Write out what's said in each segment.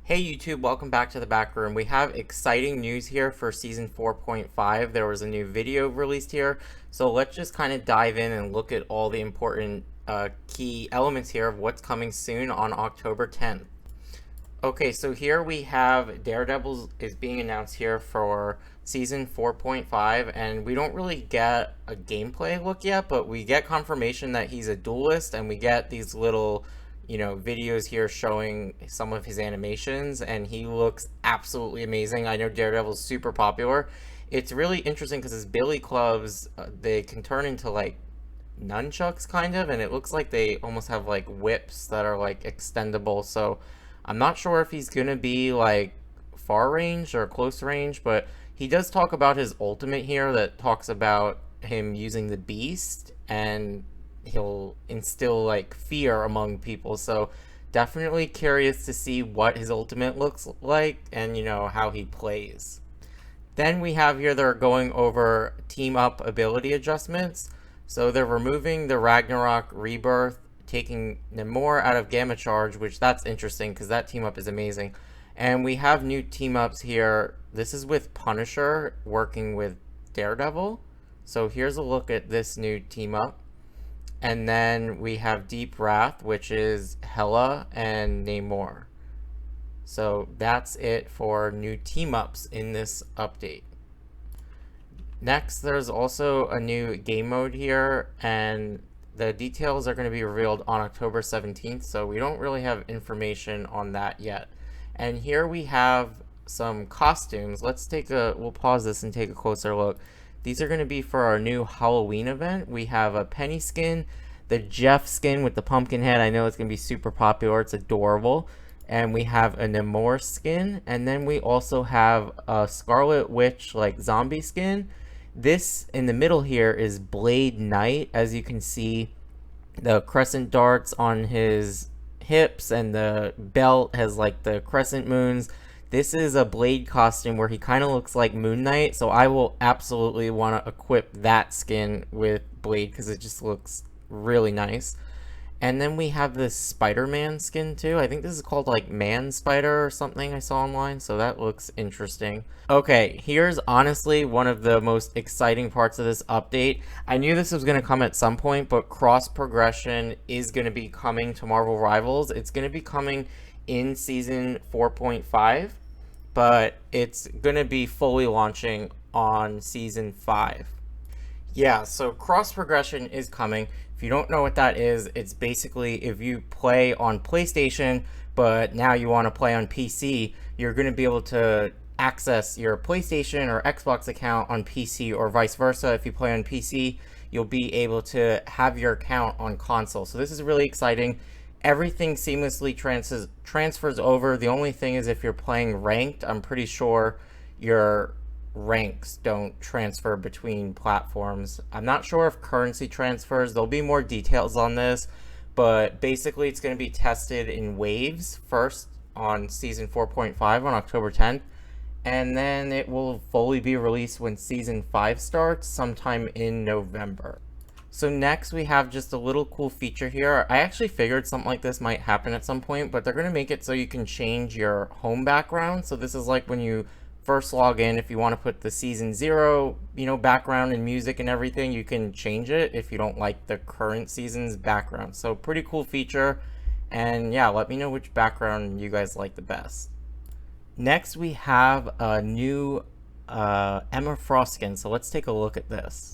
Hey YouTube, welcome back to the back room. We have exciting news here for season 4.5. There was a new video released here, so let's just kind of dive in and look at all the important key elements here of what's coming soon on October 10th. Okay, so here we have Daredevil is being announced here for season 4.5, and we don't really get a gameplay look yet, but we get confirmation that he's a duelist, and we get these little videos here showing some of his animations, and he looks absolutely amazing. I know Daredevil's super popular. It's really interesting because his billy clubs, they can turn into like nunchucks kind of, and it looks like they almost have like whips that are like extendable. So I'm not sure if he's gonna be like far range or close range, but he does talk about his ultimate here that talks about him using the beast, and he'll instill like fear among people. So definitely curious to see what his ultimate looks like and how he plays. Then we have here they're going over team up ability adjustments. So they're removing the Ragnarok Rebirth, taking Namor out of Gamma Charge, which that's interesting because that team up is amazing. And we have new team ups here. This is with Punisher working with Daredevil. So here's a look at this new team up. And then we have Deep Wrath, which is Hela and Namor. So that's it for new team ups in this update. Next, there's also a new game mode here, and the details are going to be revealed on October 17th, so we don't really have information on that yet. And here we have some costumes. We'll pause this and take a closer look. These are going to be for our new Halloween event. We have a Penny skin, the Jeff skin with the pumpkin head. I know it's going to be super popular. It's adorable. And we have a Namor skin. And then we also have a Scarlet Witch like zombie skin. This in the middle here is Blade Knight. As you can see, the crescent darts on his hips and the belt has like the crescent moons. This is a Blade costume where he kind of looks like Moon Knight, so I will absolutely want to equip that skin with Blade because it just looks really nice. And then we have this Spider-Man skin too. I think this is called like Man Spider or something I saw online, so that looks interesting. Okay, here's honestly one of the most exciting parts of this update. I knew this was going to come at some point, but cross progression is going to be coming to Marvel Rivals. It's going to be coming in season 4.5, but it's going to be fully launching on season 5. Yeah, so cross progression is coming. If you don't know what that is, it's basically if you play on PlayStation, but now you want to play on PC, you're going to be able to access your PlayStation or Xbox account on PC, or vice versa. If you play on PC, you'll be able to have your account on console. So this is really exciting. Everything seamlessly transfers over. The only thing is if you're playing ranked, I'm pretty sure your ranks don't transfer between platforms. I'm not sure if currency transfers. There'll be more details on this, but basically it's going to be tested in waves first on season 4.5 on October 10th, and then it will fully be released when season 5 starts sometime in November. So next we have just a little cool feature here. I actually figured something like this might happen at some point, but they're going to make it so you can change your home background. So this is like when you first log in, if you want to put the season 0 background and music and everything, you can change it if you don't like the current season's background. So pretty cool feature, and yeah, let me know which background you guys like the best. Next we have a new Emma Frost skin, so let's take a look at this.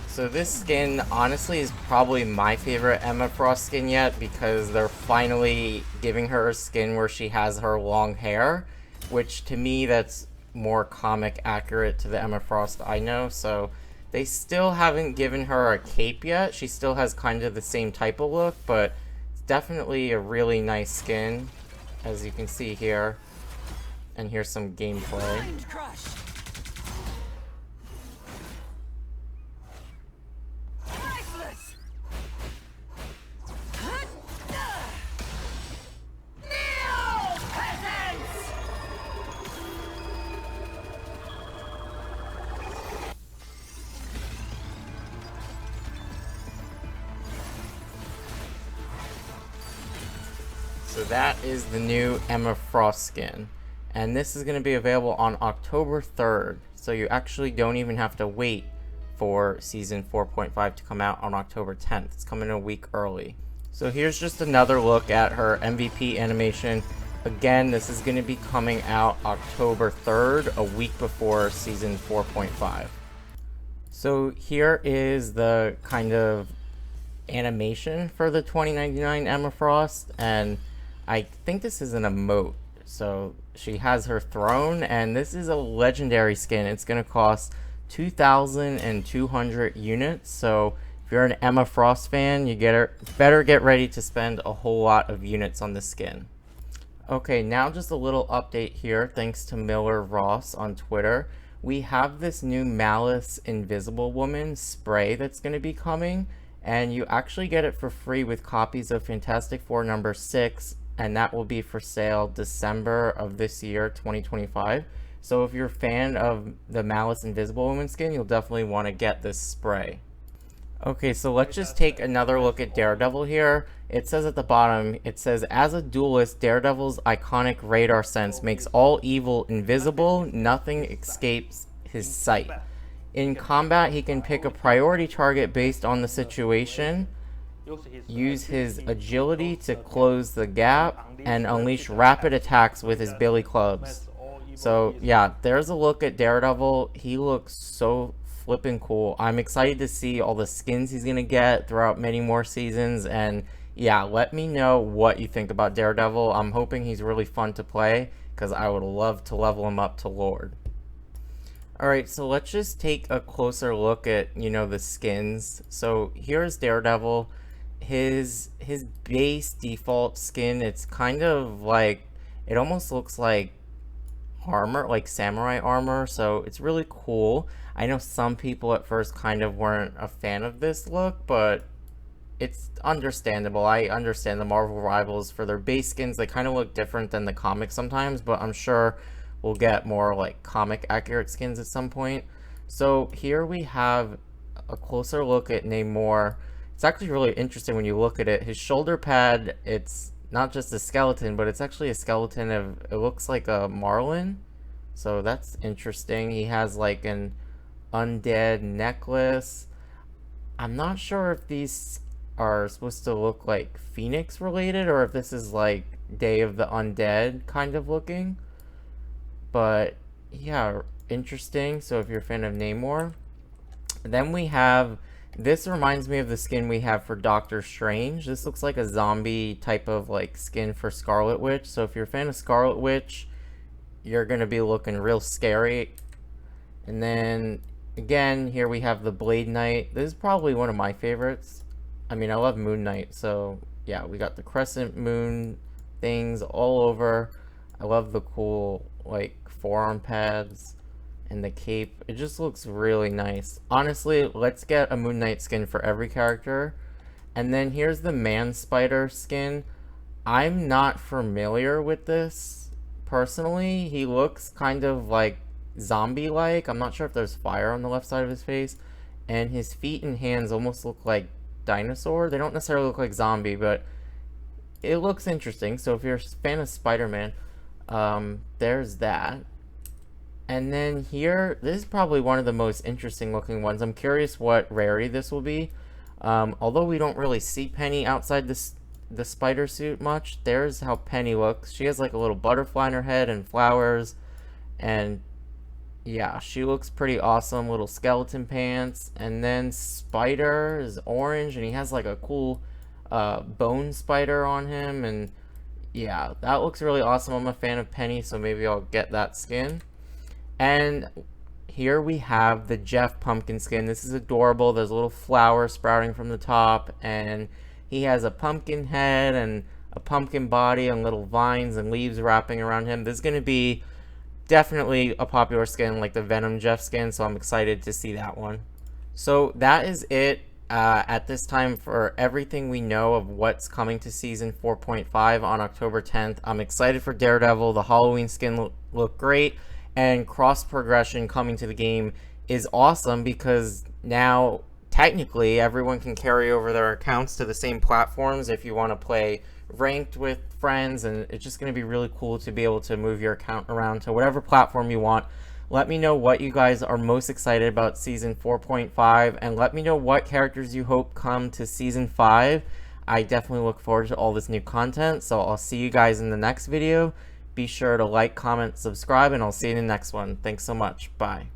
So this skin honestly is probably my favorite Emma Frost skin yet, because they're finally giving her a skin where she has her long hair, which to me that's more comic accurate to the Emma Frost I know. So they still haven't given her a cape yet. She still has kind of the same type of look, but it's definitely a really nice skin, as you can see here. And here's some gameplay. So that is the new Emma Frost skin. And this is going to be available on October 3rd. So you actually don't even have to wait for Season 4.5 to come out on October 10th. It's coming a week early. So here's just another look at her MVP animation. Again, this is going to be coming out October 3rd, a week before Season 4.5. So here is the kind of animation for the 2099 Emma Frost, and I think this is an emote. So she has her throne, and this is a legendary skin. It's going to cost 2,200 units. So if you're an Emma Frost fan, you better get ready to spend a whole lot of units on this skin. Okay, now just a little update here, thanks to Miller Ross on Twitter. We have this new Malice Invisible Woman spray that's going to be coming, and you actually get it for free with copies of Fantastic Four number 6, and that will be for sale December of this year, 2025. So if you're a fan of the Malice Invisible Woman skin, you'll definitely want to get this spray. Okay, so let's just take another look at Daredevil here. It says at the bottom, it says, as a duelist, Daredevil's iconic radar sense makes all evil invisible, nothing escapes his sight. In combat, he can pick a priority target based on the situation, use his agility to close the gap, and unleash rapid attacks with his billy clubs. So yeah, there's a look at Daredevil. He looks so flippin' cool. I'm excited to see all the skins he's gonna get throughout many more seasons, and yeah, let me know what you think about Daredevil. I'm hoping he's really fun to play, because I would love to level him up to Lord. Alright, so let's just take a closer look at, the skins. So here's Daredevil. His base default skin, it's kind of like, it almost looks like armor, like samurai armor, so it's really cool. I know some people at first kind of weren't a fan of this look, but it's understandable. I understand the Marvel Rivals for their base skins. They kind of look different than the comics sometimes, but I'm sure we'll get more like comic accurate skins at some point. So here we have a closer look at Namor. It's actually really interesting when you look at it. His shoulder pad, it's not just a skeleton, but it's actually a skeleton of, it looks like a marlin. So that's interesting. He has like an undead necklace. I'm not sure if these are supposed to look like Phoenix related, or if this is like Day of the Undead kind of looking. But yeah, interesting. So if you're a fan of Namor. Then we have, this reminds me of the skin we have for Doctor Strange. This looks like a zombie type of like skin for Scarlet Witch. So if you're a fan of Scarlet Witch, you're gonna be looking real scary. And then again, here we have the Blade Knight. This is probably one of my favorites. I mean, I love Moon Knight, so yeah, we got the crescent moon things all over. I love the cool like forearm pads and the cape. It just looks really nice. Honestly, let's get a Moon Knight skin for every character. And then here's the Man Spider skin. I'm not familiar with this personally. He looks kind of like zombie-like. I'm not sure if there's fire on the left side of his face. And his feet and hands almost look like dinosaur. They don't necessarily look like zombie, but it looks interesting. So if you're a fan of Spider-Man, there's that. And then here, this is probably one of the most interesting looking ones. I'm curious what rarity this will be. Although we don't really see Penny outside the spider suit much, there's how Penny looks. She has like a little butterfly in her head and flowers, and yeah, she looks pretty awesome. Little skeleton pants. And then Spider is orange, and he has like a cool bone spider on him, and yeah, that looks really awesome. I'm a fan of Penny, so maybe I'll get that skin. And here we have the Jeff pumpkin skin. This is adorable. There's a little flower sprouting from the top, and he has a pumpkin head and a pumpkin body and little vines and leaves wrapping around him. This is going to be definitely a popular skin like the Venom Jeff skin, so I'm excited to see that one. So that is it at this time for everything we know of what's coming to Season 4.5 on October 10th. I'm excited for Daredevil. The Halloween skin look great. And cross progression coming to the game is awesome, because now technically everyone can carry over their accounts to the same platforms if you want to play ranked with friends, and it's just going to be really cool to be able to move your account around to whatever platform you want. Let me know what you guys are most excited about season 4.5, and let me know what characters you hope come to season 5. I definitely look forward to all this new content, so I'll see you guys in the next video. Be sure to like, comment, subscribe, and I'll see you in the next one. Thanks so much. Bye.